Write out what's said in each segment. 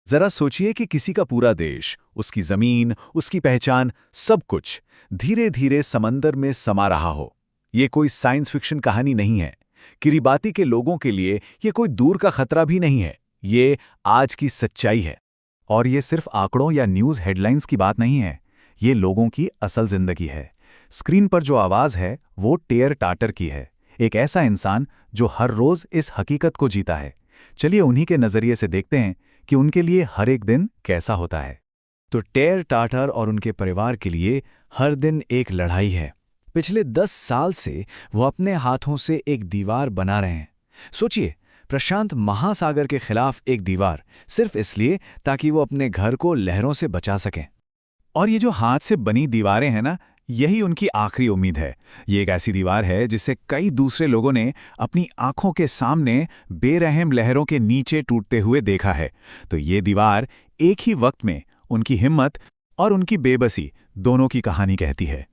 जरा सोचिए कि किसी का पूरा देश, उसकी जमीन, उसकी पहचान, सब कुछ धीरे धीरे समंदर में समा रहा हो। ये कोई साइंस फिक्शन कहानी नहीं है। किरिबाती के लोगों के लिए ये कोई दूर का खतरा भी नहीं है। ये आज की सच्चाई है। और ये सिर्फ आंकड़ों या न्यूज़ हेडलाइंस की बात नहीं है। ये लोगों की असल जिंदगी है। स्क्रीन पर जो आवाज़ है वो टेयर टाटर की है। एक ऐसा इंसान जो हर रोज़ इस हकीकत को जीता है। चलिए उन्हीं के नज़रिए से देखते हैं कि उनके लिए हर एक दिन कैसा होता है। तो टेयर टाटर और उनके परिवार के लिए हर दिन एक लड़ाई है। पिछले 10 साल से वो अपने हाथों से एक दीवार बना रहे हैं। सोचिए, प्रशांत महासागर के खिलाफ एक दीवार, सिर्फ इसलिए ताकि वो अपने घर को लहरों से बचा सकें। और ये जो हाथ से बनी दीवारें हैं ना, यही उनकी आखिरी उम्मीद है। ये एक ऐसी दीवार है जिसे कई दूसरे लोगों ने अपनी आंखों के सामने बेरहम लहरों के नीचे टूटते हुए देखा है। तो ये दीवार एक ही वक्त में उनकी हिम्मत और उनकी बेबसी दोनों की कहानी कहती है।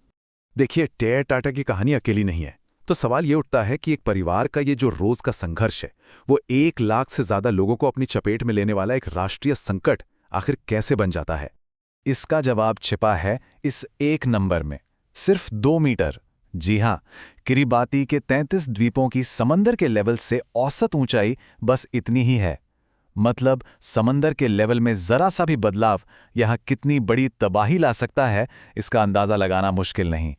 देखिए, टेयर टाटा की कहानी अकेली नहीं है। तो सवाल ये उठता है कि एक परिवार का ये जो रोज का संघर्ष है, वो 1 लाख से ज्यादा लोगों को अपनी चपेट में लेने वाला एक राष्ट्रीय संकट आखिर कैसे बन जाता है? इसका जवाब छिपा है इस एक नंबर में, सिर्फ 2 मीटर। जी हाँ, किरिबाती के 33 द्वीपों की समंदर के लेवल से औसत ऊंचाई बस इतनी ही है। मतलब समंदर के लेवल में जरा सा भी बदलाव यहां कितनी बड़ी तबाही ला सकता है, इसका अंदाजा लगाना मुश्किल नहीं।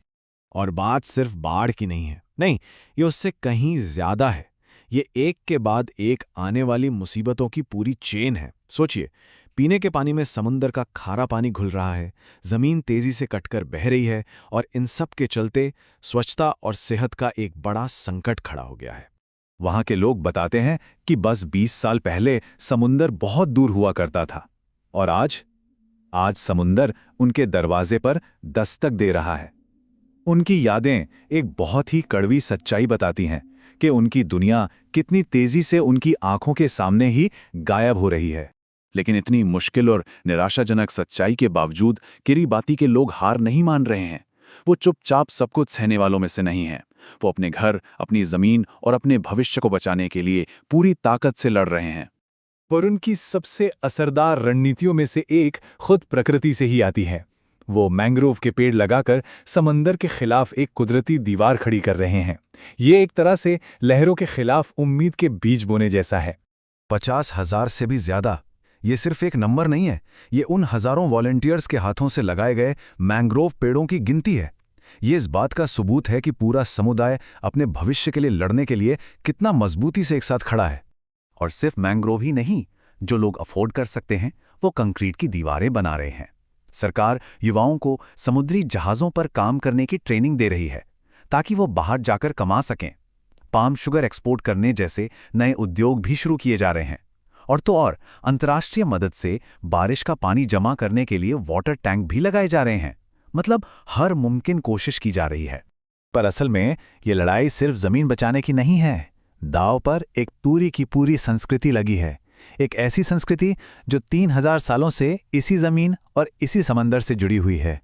और बात सिर्फ बाढ़ की नहीं है, नहीं, ये उससे कहीं ज्यादा है। ये एक के बाद एक आने वाली मुसीबतों की पूरी चेन है। सोचिए, पीने के पानी में समुंदर का खारा पानी घुल रहा है, जमीन तेजी से कटकर बह रही है, और इन सब के चलते स्वच्छता और सेहत का एक बड़ा संकट खड़ा हो गया है। वहां के लोग बताते हैं कि बस 20 साल पहले समुंदर बहुत दूर हुआ करता था, और आज समुंदर उनके दरवाजे पर दस्तक दे रहा है। उनकी यादें एक बहुत ही कड़वी सच्चाई बताती हैं कि उनकी दुनिया कितनी तेजी से उनकी आंखों के सामने ही गायब हो रही है। लेकिन इतनी मुश्किल और निराशाजनक सच्चाई के बावजूद किरिबाती के लोग हार नहीं मान रहे हैं। वो चुपचाप सब कुछ सहने वालों में से नहीं हैं। वो अपने घर, अपनी जमीन और अपने भविष्य को बचाने के लिए पूरी ताकत से लड़ रहे हैं। पर उनकी सबसे असरदार रणनीतियों में से एक खुद प्रकृति से ही आती है। वो मैंग्रोव के पेड़ लगाकर समंदर के खिलाफ एक कुदरती दीवार खड़ी कर रहे हैं। ये एक तरह से लहरों के खिलाफ उम्मीद के बीज बोने जैसा है। 50,000 से भी ज्यादा, ये सिर्फ एक नंबर नहीं है, ये उन हजारों वॉलंटियर्स के हाथों से लगाए गए मैंग्रोव पेड़ों की गिनती है। ये इस बात का सबूत है कि पूरा समुदाय अपने भविष्य के लिए लड़ने के लिए कितना मजबूती से एक साथ खड़ा है। और सिर्फ मैंग्रोव ही नहीं, जो लोग अफोर्ड कर सकते हैं वो कंक्रीट की दीवारें बना रहे हैं। सरकार युवाओं को समुद्री जहाज़ों पर काम करने की ट्रेनिंग दे रही है ताकि वो बाहर जाकर कमा सकें। पाम शुगर एक्सपोर्ट करने जैसे नए उद्योग भी शुरू किए जा रहे हैं। और तो और अंतर्राष्ट्रीय मदद से बारिश का पानी जमा करने के लिए वाटर टैंक भी लगाए जा रहे हैं। मतलब हर मुमकिन कोशिश की जा रही है। पर असल में ये लड़ाई सिर्फ जमीन बचाने की नहीं है। दांव पर एक पूरी की पूरी संस्कृति लगी है। एक ऐसी संस्कृति जो 3000 सालों से इसी जमीन और इसी समंदर से जुड़ी हुई है।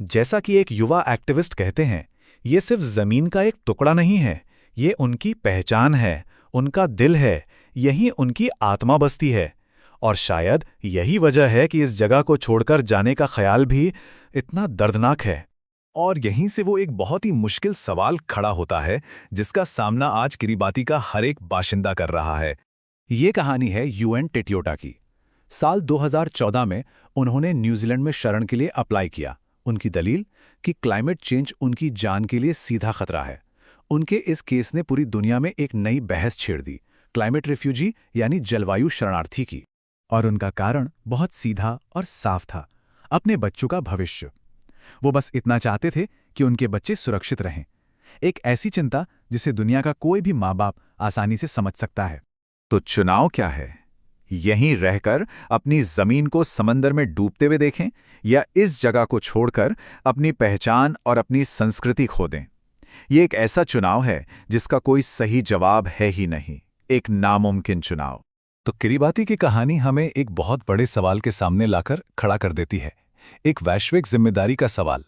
जैसा कि एक युवा एक्टिविस्ट कहते हैं, ये सिर्फ जमीन का एक टुकड़ा नहीं है, ये उनकी पहचान है, उनका दिल है, यही उनकी आत्मा बसती है। और शायद यही वजह है कि इस जगह को छोड़कर जाने का ख्याल भी इतना दर्दनाक है। और यहीं से वो एक बहुत ही मुश्किल सवाल खड़ा होता है जिसका सामना आज किरिबाती का हर एक बाशिंदा कर रहा है। ये कहानी है यूएन टिटियोटा की। साल 2014 में उन्होंने न्यूजीलैंड में शरण के लिए अप्लाई किया। उनकी दलील कि क्लाइमेट चेंज उनकी जान के लिए सीधा खतरा है। उनके इस केस ने पूरी दुनिया में एक नई बहस छेड़ दी, क्लाइमेट रिफ्यूजी यानी जलवायु शरणार्थी की। और उनका कारण बहुत सीधा और साफ था, अपने बच्चों का भविष्य। वो बस इतना चाहते थे कि उनके बच्चे सुरक्षित रहें। एक ऐसी चिंता जिसे दुनिया का कोई भी माँ बाप आसानी से समझ सकता है। तो चुनाव क्या है? यहीं रहकर अपनी जमीन को समंदर में डूबते हुए देखें, या इस जगह को छोड़कर अपनी पहचान और अपनी संस्कृति खो दें? ये एक ऐसा चुनाव है जिसका कोई सही जवाब है ही नहीं, एक नामुमकिन चुनाव। तो किरिबाती की कहानी हमें एक बहुत बड़े सवाल के सामने लाकर खड़ा कर देती है, एक वैश्विक जिम्मेदारी का सवाल।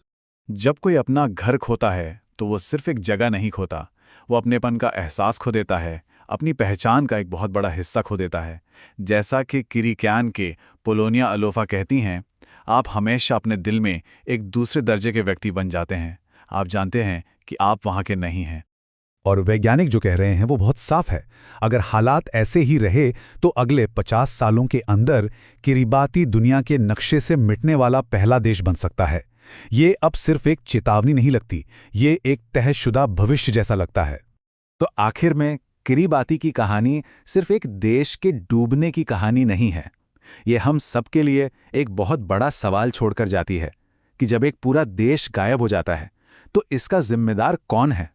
जब कोई अपना घर खोता है तो वो सिर्फ एक जगह नहीं खोता, वो अपनेपन का एहसास खो देता है, अपनी पहचान का एक बहुत बड़ा हिस्सा खो देता है। जैसा कि किरिक्यान के पोलोनिया अलोफा कहती हैं, आप हमेशा अपने दिल में एक दूसरे दर्जे के व्यक्ति बन जाते हैं। आप जानते हैं कि आप वहाँ के नहीं हैं। और वैज्ञानिक जो कह रहे हैं वो बहुत साफ है। अगर हालात ऐसे ही रहे तो अगले 50 सालों के अंदर किरिबाती दुनिया के नक्शे से मिटने वाला पहला देश बन सकता है। ये अब सिर्फ एक चेतावनी नहीं लगती, ये एक तयशुदा भविष्य जैसा लगता है। तो आखिर में किरिबाती की कहानी सिर्फ एक देश के डूबने की कहानी नहीं है। ये हम सबके लिए एक बहुत बड़ा सवाल छोड़कर जाती है कि जब एक पूरा देश गायब हो जाता है तो इसका जिम्मेदार कौन है।